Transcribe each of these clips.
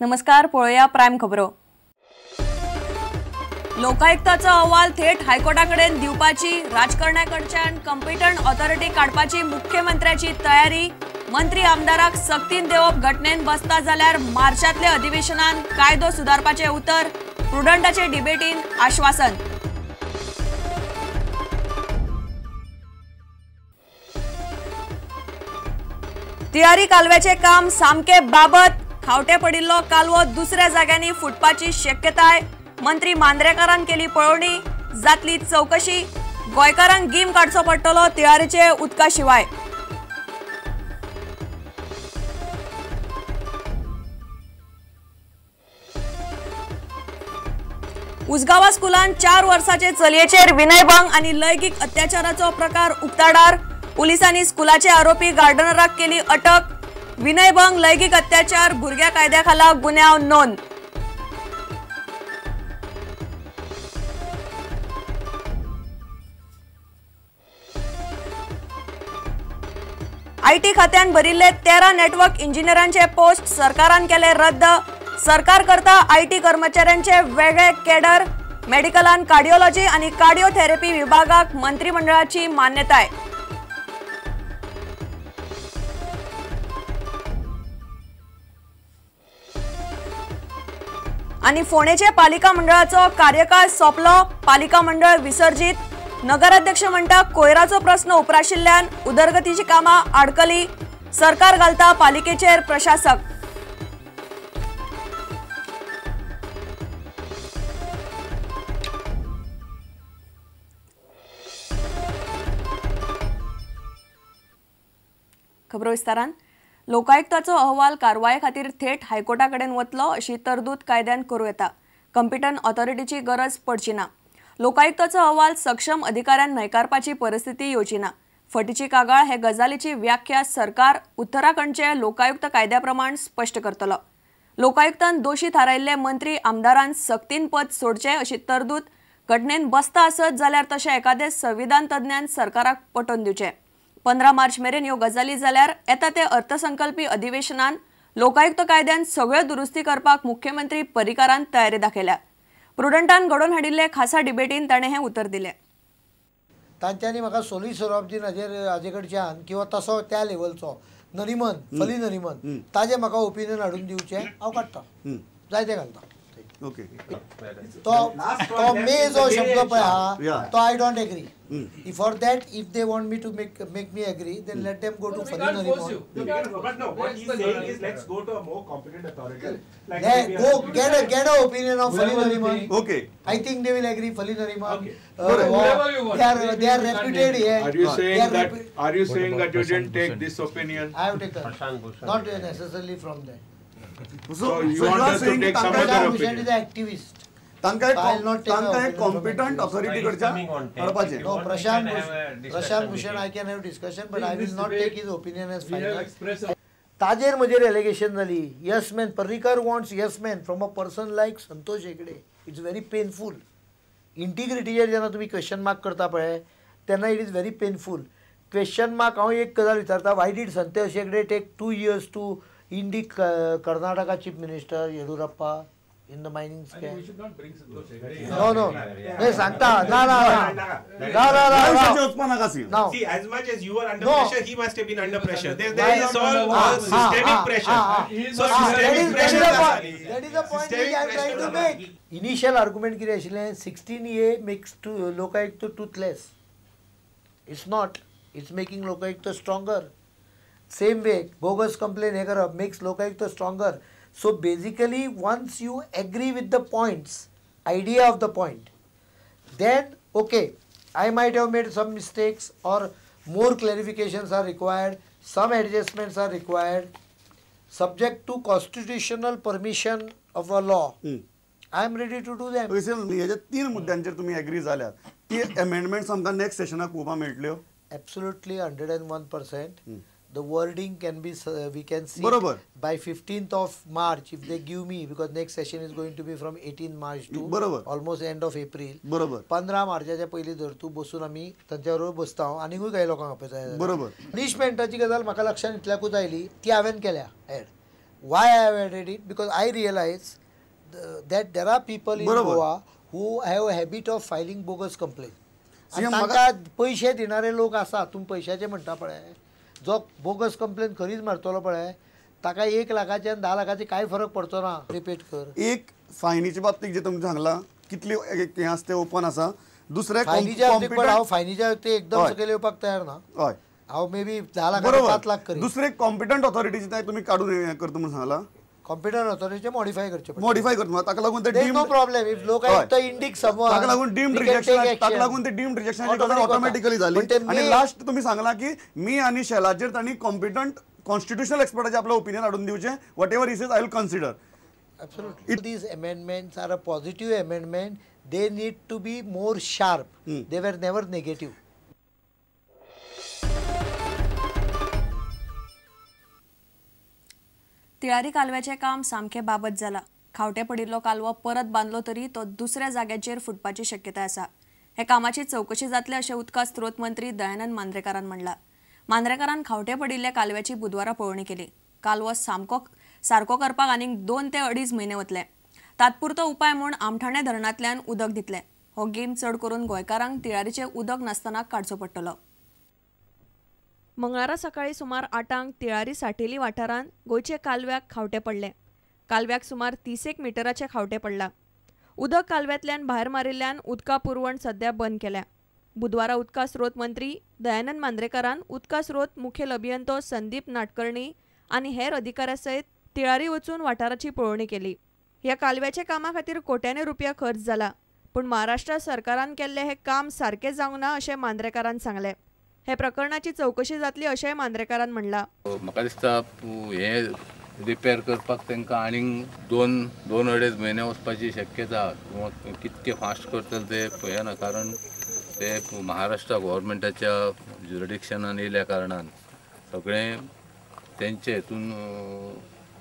नमस्कार, पळूया प्राइम खबरो। लोकायुक्ताचो अहवाल थेट हायकोर्टाकडे दिवपाची, राजकारण्याकडच्यान कॉम्पिटंट ऑथॉरिटी काडपाची मुख्यमंत्र्याची तयारी। मंत्री आमदाराक सक्तीन देवप घटनेन बसता जाल्यार मार्चातले अधिवेशनान कायदो सुधारपाचे उतर। प्रुडंटाचे डिबेटीन आश्वासन। तियारी कालव्याचे काम सामके बाबत। खावटे पडिल्लो कालवो दुसऱ्या जाग्यांनी फुटपाची शक्यताय। मंत्री मांद्रेकारान केली पळोवणी, जातली चौकशी। गोंयकारांक गीम काडचो पडटलो तियारीचे उदका शिवाय। उसगांवा स्कुलान 4 वर्साचे चलयेचेर विनयभंग आणि लैंगिक अत्याचाराचो प्रकार उक्ताडार। पुलिसांनी स्कुलाचे आरोपी गार्डनराक केली अटक। विनयभंग, लैंगिक अत्याचार, भुरग्या कायद्याखाला गुन्यांव नोंद। आयटी खात्यान भरिल्ले 13 नेटवर्क इंजिनियरांचे पोस्ट सरकारान केले रद्द। सरकार करता आयटी कर्मचाऱ्यांचे वेगळे कॅडर। मेडिकलान कार्डिओलॉजी आणि कार्डिओथेरपी विभागाक मंत्रिमंडळाची मान्यताय। आणि फोणेचे पालिका मंडळाचो कार्यकाळ सोपलो। पालिका मंडळ विसर्जित। नगराध्यक्ष म्हणटा कोयराचो प्रश्न उपराशिल्ल्यान उदरगतीची कामां आडकली। सरकार घालता पालिकेचेर प्रशासक। खबरो विस्तारान। लोकायुक्ताचो अहवाल कारवाये खातीर थेट हायकोर्टाकडेन वतलो अशी तरतूद कायद्यान करूं येता। कॉम्पिटंट ऑथॉरिटीची गरज पडची ना। लोकायुक्ताचो अहवाल सक्षम अधिकाऱ्यान न्हयकारपाची परिस्थिती येवची ना। फटीची कागाळ हे गजालीची व्याख्या सरकार उत्तराखंडचे लोकायुक्त कायद्याप्रमाण स्पष्ट करतलो। लोकायुक्तान दोशी थारायिल्ले मंत्री आमदारान सक्तीन पद सोडचे अशी तरतूद घटनेन बसता आसत जाल्यार तशें एखादे संविधान तज्ञान सरकाराक पटोवन दिवचे। 15 मार्च मेरेन ह्यो गजाली जाल्यार येता ते अर्थसंकल्पी अधिवेशनान लोकायुक्त कायद्यान सगळ्यो दुरुस्ती करपाक मुख्यमंत्री पर्रीकारान तयारी दाखयल्या। प्रुडंटान घडोवन हाडिल्ले खासा डिबेटीन ताणें हें उतर दिलें। तांच्यांनी म्हाका सोलिसिटर ऑफ दी हाजे कडच्यान किंवा तसो त्या लेवलचो नरिमन फली नरिमन ताजे म्हाका ओपिनियन हाडून दिवचें हांव काडटां, जाय तें घालता। ओके तो मे जो शब्द पळय आहा तो I don't agree. For that, if they want me to make me agree, then let them go to Fali Nariman. But no, what he's saying is let's go to a more competent authority. Go get an opinion of Fali Nariman. Okay. I think they will agree. Fali Nariman. They are reputed here. Are you saying that you didn't take this opinion? I have taken. Not necessarily from that. So you want us to take some other opinion? Is an activist. तांकां एक competent authority कडच्यान करपाचें। No, Prashant Bhushan, I can have discussion, but I will not take his opinion as final. ताजेर म्हजेर allegation जाली yes man Parrikar wants yes man from a person like Santosh Hegde. It's very painful. इंटिग्रिटीचेर जेन्ना तुमी question mark करता पळय तेन्ना it is very painful. Question mark हांव एक गजाल विचारता, why did Santosh Hegde take 2 years to indict Karnataka chief minister Yeddyurappa in the mining scam? We should not bring Santosh. No. Hey, Santa. No. See, as much as you were under pressure, he must have been under pressure. There is all systemic pressure. So systemic pressure. That is the point I am trying to make. Initial argument कितें आशिल्लें 16A makes Lokayukta toothless. It's not. It's making Lokayukta stronger. Same way, bogus complaint हे करप makes Lokayukta stronger. So basically, once you agree with the points, idea of the point, then okay, I might have made some mistakes or more clarifications are required, some adjustments are required, subject to constitutional permission of a law. I am ready to do them. ह्याच्या 3 मुद्द्यांचेर तुम्ही agree जाल्यात ती amendments आमकां next सेशनाक पळोवपाक मेळटल्यो? Absolutely 101%. The wording can be, we can see by 15th of March if they give me, because next session is going to be from 18 March to almost end of April. 15 मार्चाच्या पयलीं धर तूं बसून आमी तांच्या बरोबर बसता आनीकूय काही लोकांक आपयता। पनिशमेंटाची गजाल म्हाका लक्षांत इतल्याकूच आयली ती हांवें केल्या add Why I have added it? Because I realize that there are people in Goa who have a habit of filing bogus complaint. आणि तांकां पैसे दिणारे लोक आसा, तुम्ही पैशाचे म्हणटा पळय, जो बोगस कंप्लेन खरीच मारतलो पळय ताका 1 लाखाचे आणि 10 लाखाचे काय फरक पडचो ना. रिपीट कर. एक फायनीच्या बाबतीत जे तुम्ही सांगला कितले हे आसते ओपन आसा. दुसरे फायनीच्या बाबतीत हांव फायनीच्या बाबतीत एकदम सकयल येवपाक तयार ना. हय हांव मे बी 10 लाख 5 लाख करी. दुसरे कॉम्पिटंट ऑथॉरिटीचे तुम्ही काढून करतो म्हणून सांगला. कॉम्प्युटर ऑथॉरिटीचे मॉडिफाय करचे. मॉडिफाय करतो ताका लागून ते नो प्रॉब्लेम. इफ लोकायुक्त इंडिक समोर ताका लागून डीम्ड रिजेक्शन ताका लागून ते डीम्ड रिजेक्शन ऑटोमॅटिकली झाली. आणि लास्ट तुम्ही सांगला की मी आणि शैलाचेर तांणी कॉम्पिटंट कॉन्स्टिट्यूशनल एक्सपर्टाचे आपलं ओपिनियन हाडून दिवचे. What ever is I will consider. Absolutely. These amendments are a positive amendment. They need to be more sharp. They were never negative. Tillari कालव्याचे काम सामके बाबत जाला. खावटे पडिल्लो कालवो परत बांधलो तरी तो दुसऱ्या जाग्याचेर फुटपाची शक्यताय आसा. हे कामाची चौकशी जातली अशें उदका स्त्रोत मंत्री दयानंद मांद्रेकारान म्हणला. मांद्रेकारान खावटे पडिल्ल्या कालव्याची बुधवारा पळोवणी केली. कालवो सारको करपाक आनीक 2 ते 2.5 म्हयने वतले. तात्पुरतो उपाय म्हूण आमठाणे धरणांतल्यान उदक दितले. हो गीम चड करून गोंयकारांक तिळारीचे उदक नासतना काडचो पडटलो. मंगळारा सकाळी सुमार 8 तिळारी साठेली वाठारांत गोंयचे कालव्याक खावटे पडले. कालव्याक सुमार 30 मिटराचे खावटे पडला. उदक कालव्यातल्यान भायर मारिल्ल्यान उदका पुरवण सध्या बंद केल्या. बुधवारा उदका स्रोत मंत्री दयानंद मांद्रेकारान उदका स्रोत मुखेल अभियंतो संदीप नाडकर्णी आनी हेर अधिकाऱ्या सयत तिळारी वचून वाठाराची पळोवणी केली. ह्या कालव्याच्या कामा खातीर कोट्यांनी रुपया खर्च जाला. पूण महाराष्ट्र सरकारान केल्ले हे काम सारके जावंक ना अशें मांद्रेकारान सांगले. हे प्रकरणाची चौकशी जातली अशेंय मांद्रेकारान म्हणला. म्हाका दिसता हे रिपेर करपाक तांकां आनीक 2-2.5 म्हयने वचपाची शक्यता. कितके फास्ट करतले ते पळयना. कारण ते महाराष्ट्र गव्हर्मेंटाच्या ज्युरिडिक्शनान येयल्या कारणान सगळें तेंचे हितून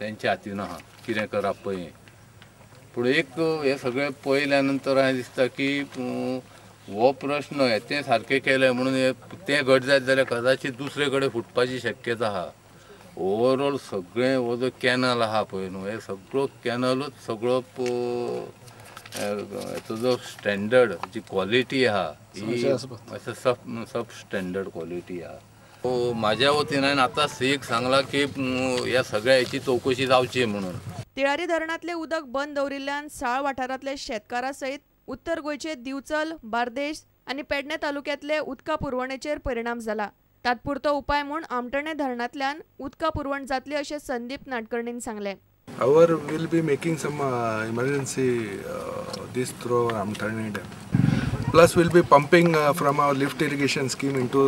तेंच्या हातीन आहा कितें करप पळय. पूण एक हे सगळें पळयल्या नंतर हांवें दिसता की हो प्रश्न ते सारकें केलें म्हणून तें घट जायत जाल्यार कदाचित दुसरे कडेन फुटपाची शक्यता आहा. ओवरऑल सगळें हो जो कॅनल आहा पळय न्हू, हे सगळो कॅनलूच सगळो हेचो जो स्टँडर्ड जी क्वॉलिटी आहा ही सब स्टँडर्ड क्वॉलिटी आहा. माझ्या वतीन हांवें आतांच एक सांगला की ह्या सगळ्या हेची चौकशी जावची म्हणून. तिळारी धरणांतले उदक बंद दवरिल्ल्यान साळ वाठारांतले शेतकारा सयत उत्तर गोंयचे दिवचल, बार्देश आनी पेडणे तालुक्यांतले उदका पुरवणेचेर परिणाम जाला. तात्पुरतो उपाय म्हूण आमठाणे धरणांतल्यान उदका पुरवण जातली अशें संदीप नाडकर्णीन सांगलें. However, we'll be making some emergency this through Amthani Dam. Plus, we'll be pumping from our lift irrigation scheme into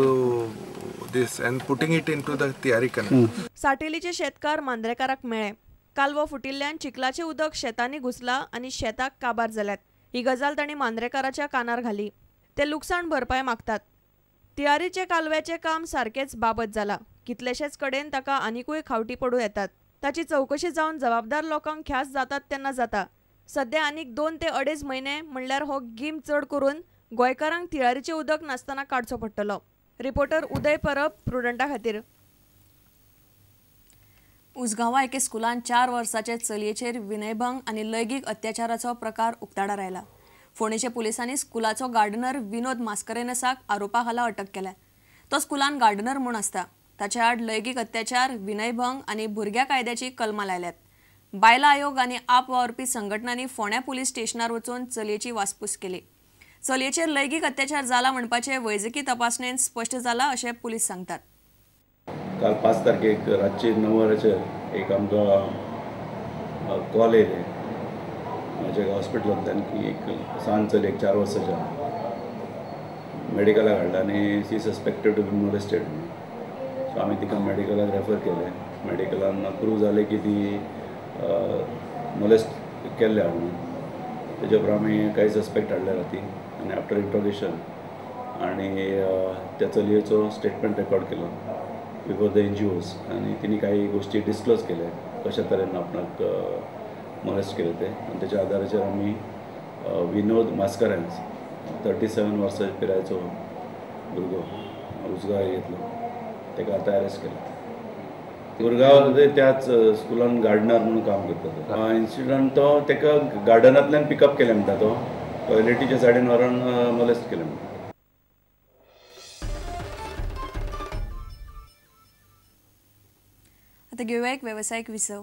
this and putting it into the Tiari Canal. साठेलीचे शेतकार मांद्रेकाराक मेळे. कालवो फुटिल्ल्यान चिखलाचे उदक शेतांनी घुसला आनी शेताक काबार जाल्यात. ही गजाल तांणी मांद्रेकाराच्या कानार घाली. ते लुकसाण भरपाय मागतात. तिळारीचे कालव्याचे काम सारकेच बाबत जाला. कितलेशेच कडेन ताका आनीकूय खावटी पडू येतात. ताची चौकशी जावन जबाबदार लोकांक ख्यास जातात तेन्ना जाता. सध्या आनीक 2 ते 2.5 म्हयने म्हणल्यार हो गीम चड करून गोंयकारांक तिळारीचे उदक नासतना काडचो पडटलो. रिपोर्टर उदय परब, प्रुडंटा खातीर. उसगांवा एके स्कुलान 4 वर्साचे चलयेचेर विनयभंग आनी लैंगीक अत्याचाराचो प्रकार उक्ताडार आयला. फोंडेचे पुलिसांनी स्कुलाचो गार्डनर विनोद मास्करेनसाक आरोपा खाला अटक केल्या. तो स्कुलान गार्डनर म्हूण आसता. ताच्या आड लैंगीक अत्याचार, विनयभंग आनी भुरग्या कायद्याची कलमां लायल्यात. बायला आयोग आनी आप वावरपी संघटनांनी फोंड्या पुलीस स्टेशनार वचून चलयेची वासपूस केली. चलयेचेर लैंगीक अत्याचार जाला म्हणपाचे वैजकी तपासणेन स्पश्ट जाला अशें पुलीस सांगतात. काल 5 तारखेक रातचे 9 वरांचेर एक आमकां कॉल येयले म्हज्या हॉस्पिटलांतल्यान की एक ल्हान चलयेक 4 वर्साच्या मेडिकलाक हाडला आनी she suspected to be molested. So आमी तिका मेडिकलाक रेफर केलें. मेडिकलान प्रूव जालें की ती मोलेस्ट केल्ल्या म्हणून. तेजे उपरांत आमी कांय सस्पेक्ट हाडले राती आनी आफ्टर इंट्रोगेशन आनी त्या चलयेचो स्टेटमेंट रेकॉर्ड केलो बिफोर द NGOs आनी तिणी काही गोष्टी डिस्क्लोज केले कशा तरेन आपणाक मोलेस्ट केले ते. आनी तेच्या आदाराचेर आमी विनोद मास्करेन्स 37 वर्सां पिरायेचो भुरगो उसगांव एरियेंतलो ताका आतां अरेस्ट केला. भुरगा त्याच स्कुलान गार्डनर म्हणून काम करता. इन्सिडंट तो ताका गार्डनांतल्यान पिकअप केले म्हणटा तो टॉयलेटीच्या सायडीन व्हरून मोलेस्ट केले म्हणटा. आता घेऊया एक व्यावसायिक विसव.